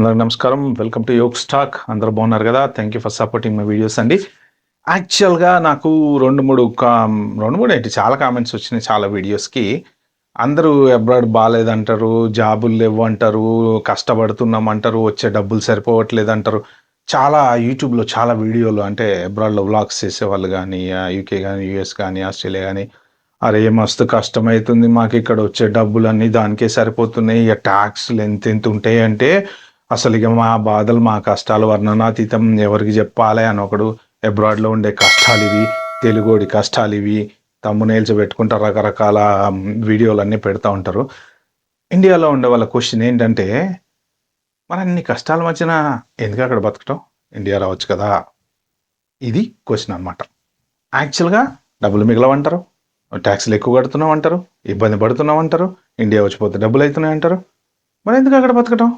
అందరికి నమస్కారం. Welcome to యోగ్ స్టాక్. అందరూ బాగున్నారు కదా? Thank you for supporting my videos అండి. యాక్చువల్గా నాకు రెండు మూడు ఏంటి చాలా కామెంట్స్ వచ్చినాయి చాలా వీడియోస్కి. అందరూ అబ్రాడ్ బాగాలేదంటారు, జాబులు లేవు అంటారు, కష్టపడుతున్నాం అంటారు, వచ్చే డబ్బులు సరిపోవట్లేదు అంటారు. చాలా యూట్యూబ్లో చాలా వీడియోలు అంటే అబ్రాడ్లో వ్లాగ్స్ చేసేవాళ్ళు కానీ, యూకే కానీ, యూఎస్ కానీ, ఆస్ట్రేలియా కానీ, అరే మస్తు కష్టమవుతుంది మాకు, ఇక్కడ వచ్చే డబ్బులన్నీ దానికే సరిపోతున్నాయి, ఇక ట్యాక్స్లు ఎంతెంత ఉంటాయి అంటే అసలు ఇక మా బాధలు మా కష్టాలు వర్ణనాతీతం, ఎవరికి చెప్పాలి అని ఒకడు. అబ్రాడ్లో ఉండే కష్టాలు ఇవి, తెలుగోడి కష్టాలు ఇవి, తమ్మునేల్చి పెట్టుకుంటారు, రకరకాల వీడియోలన్నీ పెడతా ఉంటారు. ఇండియాలో ఉండే వాళ్ళ క్వశ్చన్ ఏంటంటే, మరి అన్ని కష్టాల మధ్యన ఎందుకు అక్కడ బతకటం, ఇండియా రావచ్చు కదా, ఇది క్వశ్చన్ అనమాట. యాక్చువల్గా డబ్బులు మిగలవంటారు, ట్యాక్స్లు ఎక్కువ కడుతున్నాం అంటారు, ఇబ్బంది పడుతున్నాం అంటారు, ఇండియా వచ్చిపోతే డబ్బులు అవుతున్నాయి అంటారు, మరి ఎందుకు అక్కడ బతకటం?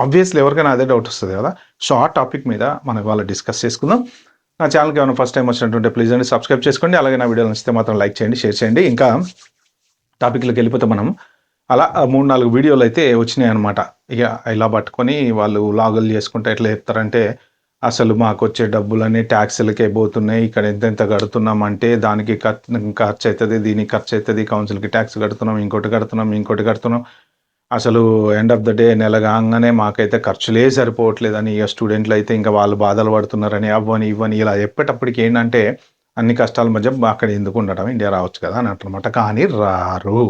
ఆబ్వియస్లీ ఎవరికైనా అదే డౌట్ వస్తుంది కదా. సో ఆ టాపిక్ మీద మనం ఇవాళ డిస్కస్ చేసుకుందాం. నా ఛానల్కి ఏమైనా ఫస్ట్ టైం వచ్చినట్టుంటే ప్లీజ్ అండి సబ్స్క్రైబ్ చేసుకోండి. అలాగే నా వీడియోలు నచ్చితే మాత్రం లైక్ చేయండి, షేర్ చేయండి. ఇంకా టాపిక్లోకి వెళ్ళిపోతే మనం అలా 3-4 వీడియోలు అయితే వచ్చినాయి అనమాట. ఇక ఇలా పట్టుకొని వాళ్ళు లాగులు చేసుకుంటే ఎట్లా చెప్తారంటే, అసలు మాకు వచ్చే డబ్బులన్నీ ట్యాక్స్లకే పోతున్నాయి, ఇక్కడ ఎంతెంత కడుతున్నాం అంటే దానికి ఖర్చు అవుతుంది, దీనికి ఖర్చు అవుతుంది, కౌన్సిల్కి ట్యాక్స్ కడుతున్నాం, ఇంకోటి కడుతున్నాం, అసలు ఎండ్ ఆఫ్ ద డే నెల కాగానే మాకైతే ఖర్చులే సరిపోవట్లేదని, ఇక స్టూడెంట్లు అయితే ఇంకా వాళ్ళు బాధలు పడుతున్నారని, ఇవ్వని ఇలా చెప్పేటప్పటికి ఏంటంటే, అన్ని కష్టాల మధ్య అక్కడ ఎందుకు ఉండటం, ఇండియా రావచ్చు కదా అని అంటారనమాట. కానీ రారు,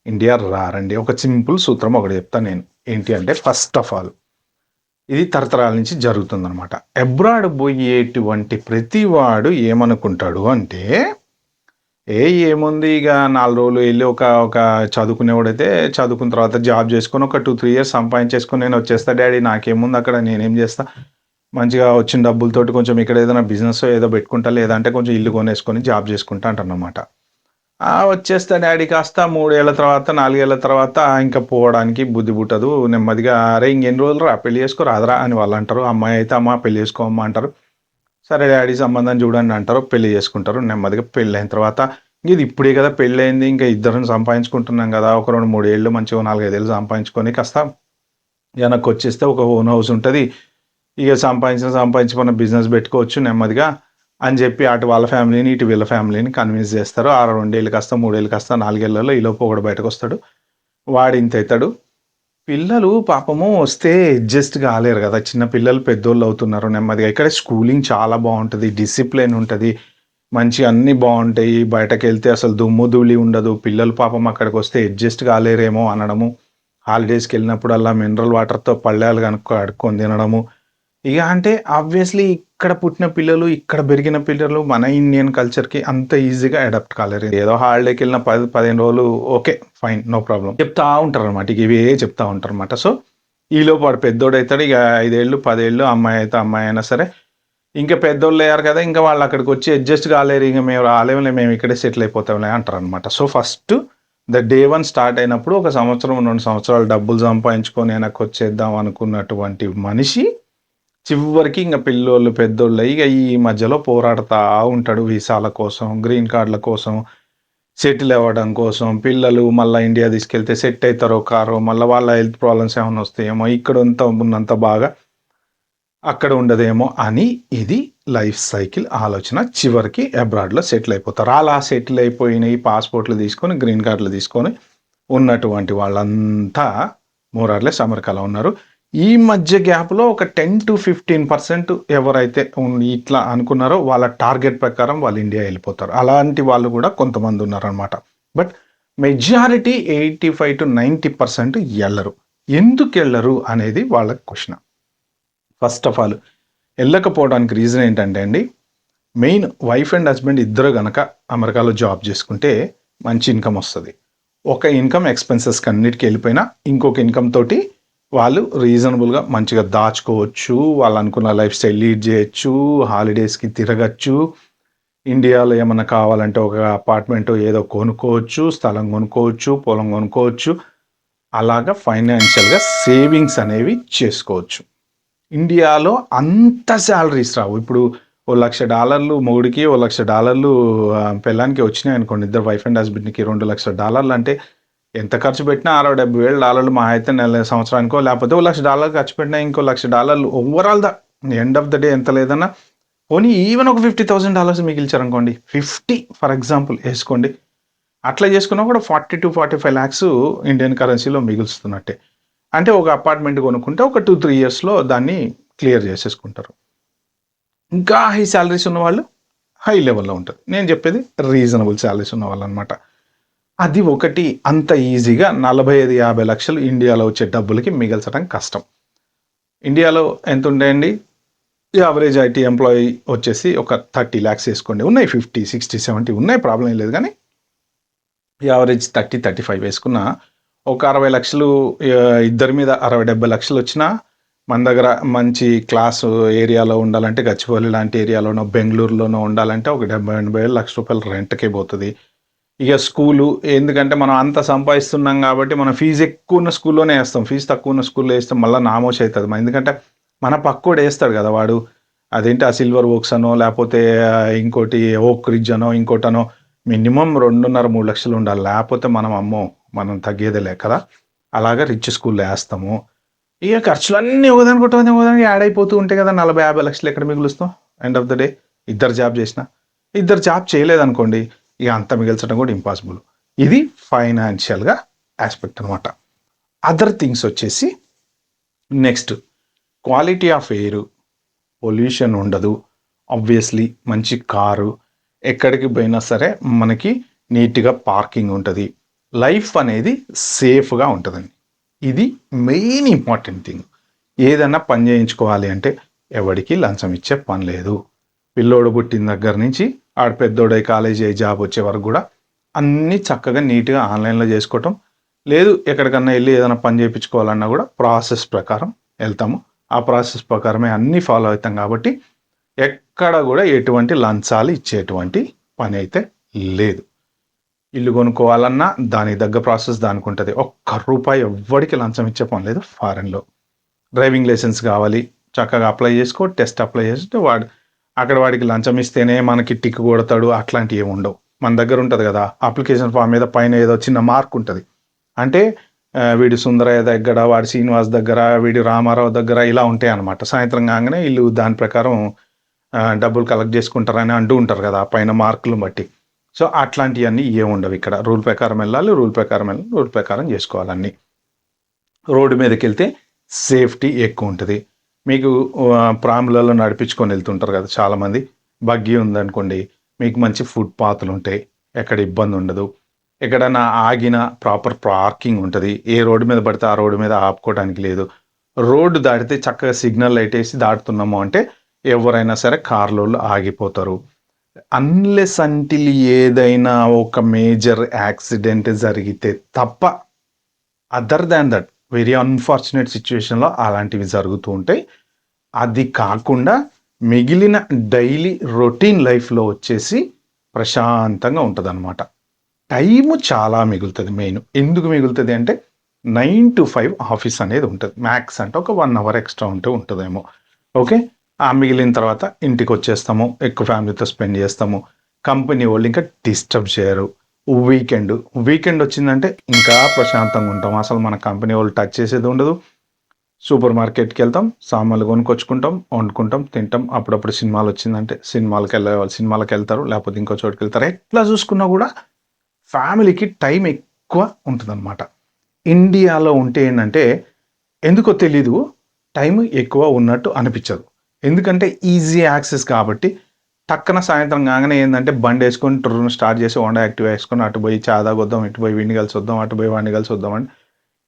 ఇండియా రారండి. ఒక సింపుల్ సూత్రం ఒకటి చెప్తాను నేను. ఏంటి అంటే, ఫస్ట్ ఆఫ్ ఆల్ ఇది తరతరాల నుంచి జరుగుతుందనమాట. అబ్రాడ్ పోయేటువంటి ప్రతివాడు ఏమనుకుంటాడు అంటే, ఏముంది ఇక 4 రోజులు వెళ్ళి ఒక చదువుకునేవాడైతే చదువుకున్న తర్వాత జాబ్ చేసుకొని ఒక 2-3 ఇయర్స్ సంపాదించేసుకొని నేను వచ్చేస్తా డాడీ, నాకేముంది అక్కడ, నేనేం చేస్తా, మంచిగా వచ్చిన డబ్బులతోటి కొంచెం ఇక్కడ ఏదైనా బిజినెస్ ఏదో పెట్టుకుంటా, లేదంటే కొంచెం ఇల్లు కొనేసుకొని జాబ్ చేసుకుంటా అంటారనమాట. వచ్చేస్తా డాడీ. కాస్త 3 ఏళ్ళ తర్వాత 4 ఏళ్ళ తర్వాత ఇంకా పోవడానికి బుద్ధి పుట్టదు, నెమ్మదిగా అరే ఇంకెన్ని రోజులు రా, పెళ్లి చేసుకో రాదరా అని వాళ్ళు అంటారు. అమ్మాయి అయితే అమ్మ పెళ్లి చేసుకోమ్మా అంటారు. సరే డాడీ సంబంధం చూడండి అంటారు, పెళ్లి చేసుకుంటారు. నెమ్మదిగా పెళ్ళి అయిన తర్వాత ఇది ఇప్పుడే కదా పెళ్ళి అయింది, ఇంకా ఇద్దరం సంపాదించుకుంటున్నాం కదా, ఒక 2-3 ఏళ్ళు మంచిగా 4-5 ఏళ్ళు సంపాదించుకొని కాస్త వెనక్కి వచ్చేస్తే ఒక ఓన్ హౌస్ ఉంటుంది, ఇక సంపాదించుకున్న బిజినెస్ పెట్టుకోవచ్చు నెమ్మదిగా అని చెప్పి అటు వాళ్ళ ఫ్యామిలీని ఇటు వీళ్ళ ఫ్యామిలీని కన్విన్స్ చేస్తారు. 2 ఏళ్ళు కాస్త 3 ఏళ్ళు కాస్త 4 ఏళ్ళలో ఈలోపు ఒకడు బయటకు వస్తాడు, వాడు ఇంత అవుతాడు. పిల్లలు పాపము వస్తే అడ్జస్ట్ కాలేరు కదా, చిన్న పిల్లలు పెద్దోళ్ళు అవుతున్నారు నెమ్మదిగా. ఇక్కడ స్కూలింగ్ చాలా బాగుంటుంది, డిసిప్లిన్ ఉంటుంది, మంచి అన్నీ బాగుంటాయి. బయటకు వెళ్తే అసలు దుమ్ము ధూళి ఉండదు. పిల్లలు పాపం అక్కడికి వస్తే అడ్జస్ట్ కాలేరేమో అనడము, హాలిడేస్కి వెళ్ళినప్పుడు అలా మినరల్ వాటర్తో పళ్ళాలు కడుక్కొని తినడము. ఇక అంటే ఆబ్వియస్లీ ఇక్కడ పుట్టిన పిల్లలు, ఇక్కడ పెరిగిన పిల్లలు మన ఇండియన్ కల్చర్కి అంత ఈజీగా అడాప్ట్ కాలేరు. ఏదో హాలిడేకి వెళ్ళిన 10-15 రోజులు ఓకే ఫైన్ నో ప్రాబ్లం చెప్తా ఉంటారు అనమాట, ఇక ఇవే చెప్తా ఉంటారు అనమాట. సో ఈలోపు వాడు పెద్దోడు అవుతాడు, ఇక 5 ఏళ్ళు 10 ఏళ్ళు, అమ్మాయి అయితే అమ్మాయి అయినా సరే ఇంకా పెద్దోళ్ళు అయ్యారు కదా, ఇంకా వాళ్ళు అక్కడికి వచ్చి అడ్జస్ట్ కాలేరు, ఇంకా మేము రాలేములే, మేము ఇక్కడే సెటిల్ అయిపోతాంలే అంటారు అనమాట. సో ఫస్ట్ డే 1 స్టార్ట్ అయినప్పుడు 1 సంవత్సరం 2 సంవత్సరాలు డబ్బులు సంపాదించుకొని వెనక్కి వచ్చేద్దాం అనుకున్నటువంటి మనిషి చివరికి ఇంకా పిల్లోళ్ళు పెద్దోళ్ళు ఇక ఈ మధ్యలో పోరాడుతూ ఉంటాడు, వీసాల కోసం, గ్రీన్ కార్డుల కోసం, సెటిల్ అవ్వడం కోసం. పిల్లలు మళ్ళీ ఇండియా తీసుకెళ్తే సెట్ అవుతారో కారో, మళ్ళీ వాళ్ళ హెల్త్ ప్రాబ్లమ్స్ ఏమైనా వస్తాయేమో, ఇక్కడ ఉన్నంత బాగా అక్కడ ఉండదేమో అని ఇది లైఫ్ సైకిల్ ఆలోచన. చివరికి అబ్రాడ్లో సెటిల్ అయిపోతారు. అలా సెటిల్ అయిపోయిన ఈ పాస్పోర్ట్లు తీసుకొని గ్రీన్ కార్డులు తీసుకొని ఉన్నటువంటి వాళ్ళంతా మోరార్లెస్ అమెరికాలో ఉన్నారు. ఈ మధ్య గ్యాప్లో ఒక 10-15% ఎవరైతే ఇట్లా అనుకున్నారో వాళ్ళ టార్గెట్ ప్రకారం వాళ్ళు ఇండియా వెళ్ళిపోతారు. అలాంటి వాళ్ళు కూడా కొంతమంది ఉన్నారనమాట. బట్ మెజారిటీ 85-90% వెళ్ళరు. ఎందుకు వెళ్ళరు అనేది వాళ్ళ క్వశ్చన్. ఫస్ట్ ఆఫ్ ఆల్ వెళ్ళకపోవడానికి రీజన్ ఏంటంటే అండి, మెయిన్ వైఫ్ అండ్ హస్బెండ్ ఇద్దరు కనుక అమెరికాలో జాబ్ చేసుకుంటే మంచి ఇన్కమ్ వస్తుంది. ఒక ఇన్కమ్ ఎక్స్పెన్సెస్కి అన్నిటికీ వెళ్ళిపోయినా ఇంకొక ఇన్కమ్ తోటి వాళ్ళు రీజనబుల్గా మంచిగా దాచుకోవచ్చు, వాళ్ళు అనుకున్న లైఫ్ స్టైల్ లీడ్ చేయొచ్చు, హాలిడేస్కి తిరగచ్చు, ఇండియాలో ఏమన్నా కావాలంటే ఒక అపార్ట్మెంట్ ఏదో కొనుక్కోవచ్చు, స్థలం కొనుక్కోవచ్చు, పొలం కొనుక్కోవచ్చు, అలాగా ఫైనాన్షియల్గా సేవింగ్స్ అనేవి చేసుకోవచ్చు. ఇండియాలో అంత శాలరీస్ రావు. ఇప్పుడు $1,00,000 మొగుడికి, $1,00,000 పెళ్ళానికి వచ్చినాయి అనుకోండి, ఇద్దరు వైఫ్ అండ్ హస్బెండ్కి $2,00,000 అంటే ఎంత ఖర్చు పెట్టినా $60,000-70,000 మహా అయితే సంవత్సరానికో, లేకపోతే $1,00,000 ఖర్చు పెట్టినా ఇంకో $1,00,000 overall end of the day ఎంత లేదన్నా పోనీ ఈవెన్ ఒక $50,000 మిగిల్చారనుకోండి, 50 ఫర్ ఎగ్జాంపుల్ వేసుకోండి, అట్లా చేసుకున్నా కూడా 40-45 lakhs ఇండియన్ కరెన్సీలో మిగులుస్తున్నట్టే. అంటే ఒక అపార్ట్మెంట్ కొనుక్కుంటే ఒక 2-3 yearsలో దాన్ని క్లియర్ చేసేసుకుంటారు. ఇంకా హై శాలరీస్ ఉన్న వాళ్ళు హై లెవెల్లో ఉంటుంది. నేను చెప్పేది రీజనబుల్ శాలరీస్ ఉన్న వాళ్ళు అనమాట. అది ఒకటి అంత ఈజీగా 45-50 లక్షలు ఇండియాలో వచ్చే డబ్బులకి మిగల్చడం కష్టం. ఇండియాలో ఎంత ఉంటాయండి? యావరేజ్ ఐటీ ఎంప్లాయీ వచ్చేసి ఒక 30 lakhs వేసుకోండి. ఉన్నాయి 50, 60, 70 ఉన్నాయి, ప్రాబ్లం లేదు. కానీ యావరేజ్ 30-35 వేసుకున్న ఒక 60 లక్షలు, ఇద్దరి మీద 60-70 లక్షలు వచ్చినా మన దగ్గర మంచి క్లాస్ ఏరియాలో ఉండాలంటే గచ్చిబౌలి లాంటి ఏరియాలోనో బెంగళూరులోనో ఉండాలంటే ఒక 70-80 లక్ష రూపాయలు రెంట్కే పోతుంది. ఇక స్కూలు, ఎందుకంటే మనం అంత సంపాదిస్తున్నాం కాబట్టి మనం ఫీజు ఎక్కువ ఉన్న స్కూల్లోనే వేస్తాం. ఫీజు తక్కువ ఉన్న స్కూల్లో వేస్తే మళ్ళీ నామోష్ అవుతుంది. ఎందుకంటే మన పక్కోడు వేస్తాడు కదా, వాడు అదేంటి ఆ సిల్వర్ ఓక్స్ అనో లేకపోతే ఇంకోటి ఓక్ రిడ్జ్ అనో ఇంకోటనో మినిమం 2.5-3 లక్షలు ఉండాలి. లేకపోతే మనం తగ్గేదేలే కదా. అలాగా రిచ్ స్కూల్లో వేస్తాము. ఇక ఖర్చులన్నీ ఒకదానికి యాడ్ అయిపోతూ ఉంటాయి కదా. 40-50 లక్షలు ఎక్కడ మిగులుస్తాం ఎండ్ ఆఫ్ ద డే? ఇద్దరు జాబ్ చేయలేదనుకోండి, ఇక అంత మిగిల్చడం కూడా ఇంపాసిబుల్. ఇది ఫైనాన్షియల్గా ఆస్పెక్ట్ అనమాట. అదర్ థింగ్స్ వచ్చేసి next quality of air, pollution ఉండదు, ఆబ్వియస్లీ మంచి కారు, ఎక్కడికి పోయినా సరే మనకి నీట్గా పార్కింగ్ ఉంటుంది, లైఫ్ అనేది సేఫ్గా ఉంటుందండి. ఇది మెయిన్ ఇంపార్టెంట్ థింగ్. ఏదన్నా పని చేయించుకోవాలి అంటే ఎవరికి లంచం ఇచ్చే పని లేదు. పిల్లోడు పుట్టిన దగ్గర నుంచి ఆడ పెద్దోడై కాలేజీ అయ్యి జాబ్ వచ్చే వరకు కూడా అన్నీ చక్కగా నీట్గా ఆన్లైన్లో చేసుకోవటం. లేదు ఎక్కడికన్నా వెళ్ళి ఏదైనా పని చేయించుకోవాలన్నా కూడా ప్రాసెస్ ప్రకారం వెళ్తాము. ఆ ప్రాసెస్ ప్రకారమే అన్నీ ఫాలో అవుతాం కాబట్టి ఎక్కడ కూడా ఎటువంటి లంచాలు ఇచ్చేటువంటి పని అయితే లేదు. ఇల్లు కొనుక్కోవాలన్నా దానికి తగ్గ ప్రాసెస్ దానికి ఉంటుంది. ₹1 ఎవ్వడికి లంచం ఇచ్చే పని లేదు ఫారెన్లో. డ్రైవింగ్ లైసెన్స్ కావాలి, చక్కగా అప్లై చేసుకో, టెస్ట్ అప్లై చేస్తే వాడికి లంచం ఇస్తేనే మనకి టిక్ కొడతాడు, అట్లాంటివి ఏమి ఉండవు. మన దగ్గర ఉంటుంది కదా అప్లికేషన్ ఫామ్ మీద పైన ఏదో చిన్న మార్క్ ఉంటుంది, అంటే వీడి సుందరయ్య దగ్గర, వాడి శ్రీనివాస్ దగ్గర, వీడి రామారావు దగ్గర ఇలా ఉంటాయి అన్నమాట. సాయంత్రం కాగానే వీళ్ళు దాని ప్రకారం డబ్బులు కలెక్ట్ చేసుకుంటారని అంటూ ఉంటారు కదా పైన మార్కులు బట్టి. సో అట్లాంటివన్నీ ఏముండవు ఇక్కడ. రూల్ ప్రకారం వెళ్ళాలి, రూల్ ప్రకారం చేసుకోవాలన్నీ. రోడ్డు మీదకి వెళ్తే సేఫ్టీ ఎక్కువ ఉంటుంది. మీకు ప్రాములలో నడిపించుకొని వెళ్తుంటారు కదా చాలామంది. బగ్గీ ఉందనుకోండి, మీకు మంచి ఫుట్ పాత్లు ఉంటాయి, ఎక్కడ ఇబ్బంది ఉండదు. ఎక్కడన్నా ఆగిన ప్రాపర్ పార్కింగ్ ఉంటుంది. ఏ రోడ్డు మీద పడితే ఆ రోడ్డు మీద ఆపుకోవడానికి లేదు. రోడ్డు దాటితే చక్కగా సిగ్నల్ లైట్ వేసి దాటుతున్నాము అంటే ఎవరైనా సరే కార్లో ఆగిపోతారు. అన్లెస్ అంటిల్ ఏదైనా ఒక మేజర్ యాక్సిడెంట్ జరిగితే తప్ప, other than that very unfortunate సిచ్యువేషన్లో అలాంటివి జరుగుతూ ఉంటాయి. అది కాకుండా మిగిలిన డైలీ రొటీన్ లైఫ్లో వచ్చేసి ప్రశాంతంగా ఉంటుంది అనమాట. టైము చాలా మిగులుతుంది. మెయిన్ ఎందుకు మిగులుతుంది అంటే 9 to 5 ఆఫీస్ అనేది ఉంటుంది. మ్యాక్స్ అంటే ఒక 1 hour ఎక్స్ట్రా ఉంటుందేమో. ఓకే, ఆ మిగిలిన తర్వాత ఇంటికి వచ్చేస్తాము, ఎక్కువ ఫ్యామిలీతో స్పెండ్ చేస్తాము. కంపెనీ వాళ్ళు ఇంకా డిస్టర్బ్ చేయరు. వీకెండ్ వచ్చిందంటే ఇంకా ప్రశాంతంగా ఉంటాం. అసలు మన కంపెనీ వాళ్ళు టచ్ చేసేది ఉండదు. సూపర్ మార్కెట్కి వెళ్తాం, సామాన్లు కొనుక్కొచ్చుకుంటాం, వండుకుంటాం, తింటాం. అప్పుడప్పుడు సినిమాలు వచ్చిందంటే సినిమాలకు వెళ్తారు, లేకపోతే ఇంకో చోటుకి వెళ్తారు. ఎట్లా చూసుకున్నా కూడా ఫ్యామిలీకి టైం ఎక్కువ ఉంటుందన్నమాట. ఇండియాలో ఉంటే ఏంటంటే ఎందుకో తెలీదు, టైం ఎక్కువ ఉన్నట్టు అనిపించదు. ఎందుకంటే ఈజీ యాక్సెస్ కాబట్టి టక్కన సాయంత్రం కాగానే ఏంటంటే బండి వేసుకొని టూర్ను స్టార్ట్ చేసి హోండా యాక్టివా వేసుకొని అటు పోయి చాదా వద్దాం, ఇటు పోయి వీడిని కలిసి వద్దాం, అటు పోయి వాడిని కలిసి వద్దాం అని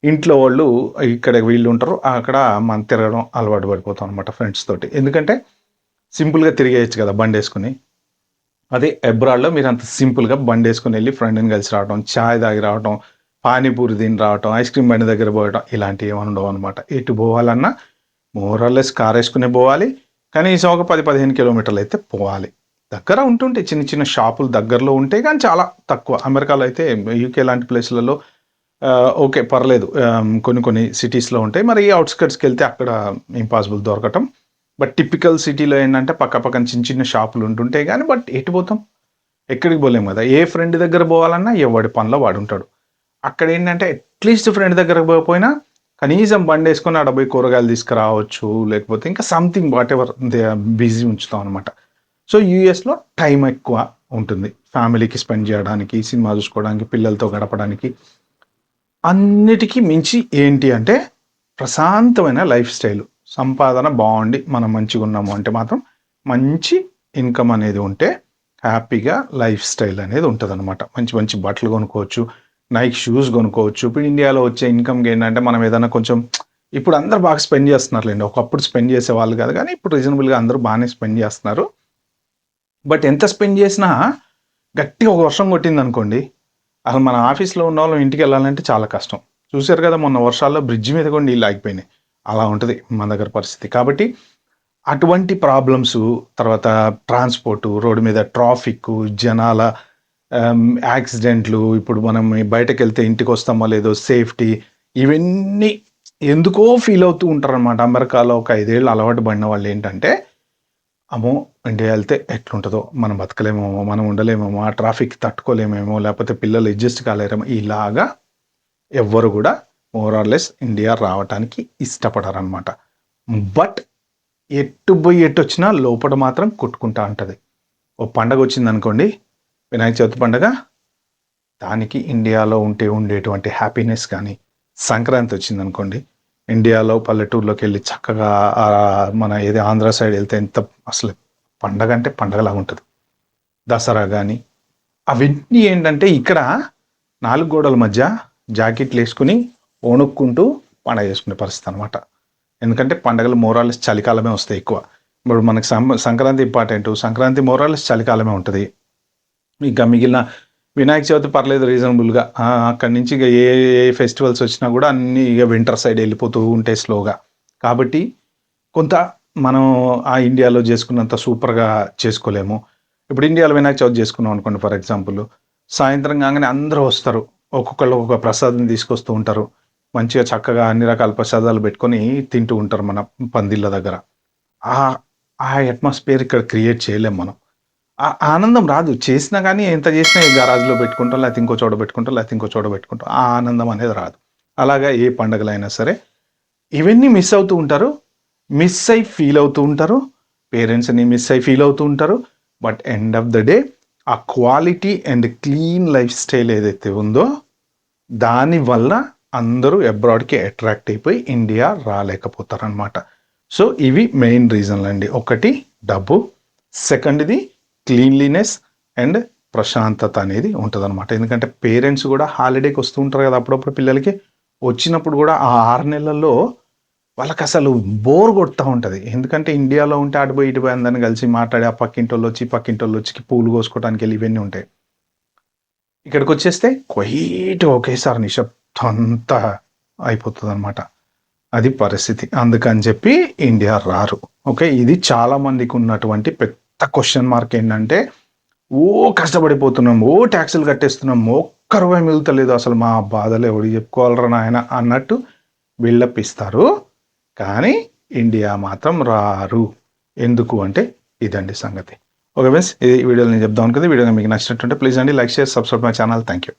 ఇంట్లో వాళ్ళు ఇక్కడ వీళ్ళు ఉంటారు, అక్కడ మనం తిరగడం అలవాటు పడిపోతాం అనమాట ఫ్రెండ్స్ తోటి. ఎందుకంటే సింపుల్గా తిరిగేయచ్చు కదా బండి వేసుకుని. అదే అబ్రాడ్లో మీరు అంత సింపుల్గా బండి వేసుకుని వెళ్ళి ఫ్రెండ్ని కలిసి రావడం, ఛాయ్ తాగి రావడం, పానీపూరి తిని రావటం, ఐస్ క్రీమ్ బండి దగ్గర పోవడం, ఇలాంటివి ఏమైనా ఉండవు అనమాట. ఎటు పోవాలన్నా మోరల్లెస్ కార్ వేసుకునే పోవాలి. కనీసం ఒక 10-15 కిలోమీటర్లు అయితే పోవాలి. దగ్గర ఉంటుంటే చిన్న చిన్న షాపులు దగ్గరలో ఉంటాయి, కానీ చాలా తక్కువ. అమెరికాలో అయితే, యూకే లాంటి ప్లేస్లలో ఓకే పర్లేదు, కొన్ని సిటీస్లో ఉంటాయి. మరి అవుట్స్కట్స్కి వెళ్తే అక్కడ ఇంపాసిబుల్ దొరకటం. బట్ టిపికల్ సిటీలో ఏంటంటే పక్కన చిన్న చిన్న షాపులు ఉంటుంటాయి, కానీ బట్ ఎటు పోతాం, ఎక్కడికి పోలేము కదా. ఏ ఫ్రెండ్ దగ్గర పోవాలన్నా ఎవడి పనిలో వాడు ఉంటాడు. అక్కడ ఏంటంటే అట్లీస్ట్ ఫ్రెండ్ దగ్గరకు పోయినా కనీసం బండి వేసుకొని ఆడ పోయి కూరగాయలు తీసుకురావచ్చు, లేకపోతే ఇంకా సంథింగ్ వాట్ ఎవర్ బిజీ ఉంచుతాం అనమాట. సో యూఎస్లో టైం ఎక్కువ ఉంటుంది ఫ్యామిలీకి స్పెండ్ చేయడానికి, సినిమా చూసుకోవడానికి, పిల్లలతో గడపడానికి. అన్నిటికీ మించి ఏంటి అంటే ప్రశాంతమైన లైఫ్ స్టైల్, సంపాదన బాగుండి మనం మంచిగా ఉన్నాము అంటే మాత్రం మంచి ఇన్కమ్ అనేది ఉంటే హ్యాపీగా లైఫ్ స్టైల్ అనేది ఉంటుంది అనమాట. మంచి మంచి బట్టలు కొనుక్కోవచ్చు, నైక్ షూస్ కొనుక్కోవచ్చు. ఇప్పుడు ఇండియాలో వచ్చే ఇన్కమ్కి ఏంటంటే మనం ఏదైనా కొంచెం, ఇప్పుడు అందరు బాగా స్పెండ్ చేస్తున్నారులేండి, ఒకప్పుడు స్పెండ్ చేసే వాళ్ళు కాదు కానీ ఇప్పుడు రీజనబుల్గా అందరూ బాగానే స్పెండ్ చేస్తున్నారు. బట్ ఎంత స్పెండ్ చేసినా గట్టిగా ఒక వర్షం కొట్టింది అనుకోండి, అసలు మన ఆఫీస్లో ఉన్న వాళ్ళం ఇంటికి వెళ్ళాలంటే చాలా కష్టం. చూశారు కదా మొన్న వర్షాల్లో బ్రిడ్జ్ మీద కూడా నీళ్ళు ఆగిపోయినాయి. అలా ఉంటుంది మన దగ్గర పరిస్థితి. కాబట్టి అటువంటి ప్రాబ్లమ్స్, తర్వాత ట్రాన్స్పోర్టు, రోడ్డు మీద ట్రాఫిక్, జనాల యాక్సిడెంట్లు, ఇప్పుడు మనం బయటకు వెళ్తే ఇంటికి వస్తామో లేదో సేఫ్టీ, ఇవన్నీ ఎందుకో ఫీల్ అవుతూ ఉంటారనమాట. అమెరికాలో ఒక 5 ఏళ్ళు అలవాటు పడిన వాళ్ళు ఏంటంటే, అమ్మో ఇండియా వెళ్తే ఎట్లుంటుందో, మనం బతకలేమేమో, మనం ఉండలేమేమో, ఆ ట్రాఫిక్ తట్టుకోలేమేమో, లేకపోతే పిల్లలు అడ్జస్ట్ కాలేరేమో, ఇలాగా ఎవ్వరు కూడా మోరార్లెస్ ఇండియా రావడానికి ఇష్టపడరనమాట. బట్ ఎట్టు పోయి ఎట్టు వచ్చినా లోపల మాత్రం కొట్టుకుంటా ఉంటుంది. ఓ పండగ వచ్చింది అనుకోండి, వినాయక చవితి పండగ, దానికి ఇండియాలో ఉండేటువంటి హ్యాపీనెస్ కానీ, సంక్రాంతి వచ్చింది అనుకోండి, ఇండియాలో పల్లెటూరులోకి వెళ్ళి చక్కగా మన ఏది ఆంధ్ర సైడ్ వెళ్తే ఎంత అసలు పండగ అంటే పండగలాగా ఉంటుంది. దసరా కానీ అవన్నీ ఏంటంటే ఇక్కడ 4 గోడల మధ్య జాకెట్లు వేసుకుని వణుక్కుంటూ పండగ చేసుకునే పరిస్థితి అనమాట. ఎందుకంటే పండగలు మోరాలెస్ చలికాలమే వస్తాయి ఎక్కువ. ఇప్పుడు మనకి సంక్రాంతి ఇంపార్టెంట్, సంక్రాంతి మోరాలెస్ చలికాలమే ఉంటుంది. ఇంకా మిగిలిన వినాయక చవితి పర్లేదు రీజనబుల్గా, అక్కడి నుంచి ఇక ఏ ఫెస్టివల్స్ వచ్చినా కూడా అన్నీ ఇక వింటర్ సైడ్ వెళ్ళిపోతూ ఉంటాయి స్లోగా. కాబట్టి కొంత మనం ఆ ఇండియాలో చేసుకున్నంత సూపర్గా చేసుకోలేము. ఇప్పుడు ఇండియాలో వినాయక చవితి చేసుకున్నాం అనుకోండి ఫర్ ఎగ్జాంపుల్, సాయంత్రం కాగానే అందరూ వస్తారు, ఒక్కొక్కళ్ళు ఒక్కొక్క ప్రసాదం తీసుకొస్తూ ఉంటారు, మంచిగా చక్కగా అన్ని రకాల ప్రసాదాలు పెట్టుకొని తింటూ ఉంటారు మన పందిళ్ళ దగ్గర. ఆ అట్మాస్ఫియర్ ఇక్కడ క్రియేట్ చేయలేం మనం. ఆ ఆనందం రాదు, చేసినా కానీ ఎంత చేసినా గరాజ్లో పెట్టుకుంటాం, లేకపోతే ఇంకో చోట పెట్టుకుంటాం, లేకపోతే ఇంకో చోట పెట్టుకుంటాం, ఆ ఆనందం అనేది రాదు. అలాగా ఏ పండుగలైనా సరే ఇవన్నీ మిస్ అవుతూ ఉంటారు, మిస్ అయి ఫీల్ అవుతూ ఉంటారు, పేరెంట్స్ని మిస్ అయి ఫీల్ అవుతూ ఉంటారు. But end of the day ఆ quality and clean lifestyle ఏదైతే ఉందో దానివల్ల అందరూ అబ్రాడ్కి అట్రాక్ట్ అయిపోయి ఇండియా రాలేకపోతారు అనమాట. సో ఇవి మెయిన్ రీజన్లు అండి. ఒకటి డబ్బు, సెకండ్ది క్లీన్లీనెస్ అండ్ ప్రశాంతత అనేది ఉంటుంది అనమాట. ఎందుకంటే పేరెంట్స్ కూడా హాలిడేకి వస్తూ ఉంటారు కదా అప్పుడప్పుడు పిల్లలకి, వచ్చినప్పుడు కూడా ఆ 6 నెలల్లో వాళ్ళకి అసలు బోర్ కొడుతూ ఉంటుంది. ఎందుకంటే ఇండియాలో ఉంటే అటుపోయి ఇటుపోయి అందరిని కలిసి మాట్లాడి ఆ పక్కింటోళ్ళు వచ్చి పూలు కోసుకోవడానికి వెళ్ళి ఇవన్నీ ఉంటాయి. ఇక్కడికి వచ్చేస్తే క్వైట్ ఒకేసారి నిశ్శబ్దం అంతా అయిపోతుంది అనమాట. అది పరిస్థితి. అందుకని చెప్పి ఇండియా రారు. ఓకే, ఇది చాలా మందికి ఉన్నటువంటి పెద్ద క్వశ్చన్ మార్క్. ఏంటంటే ఓ కష్టపడిపోతున్నాం, ఓ ట్యాక్సులు కట్టేస్తున్నాం, ఒక్క రూపాయి మిగులుతలేదు, అసలు మా బాధలు ఎవడు చెప్పుకోవాలరా నాయన అన్నట్టు బిల్డప్ ఇస్తారు, కానీ ఇండియా మాత్రం రారు. ఎందుకు అంటే ఇదండి సంగతి. ఓకే ఫ్రెండ్స్, ఈ వీడియోలో నేను చెప్దాం అనుకుంది. వీడియో మీకు నచ్చినట్టుంటే ప్లీజ్ అండి like, share, subscribe my channel. Thank you.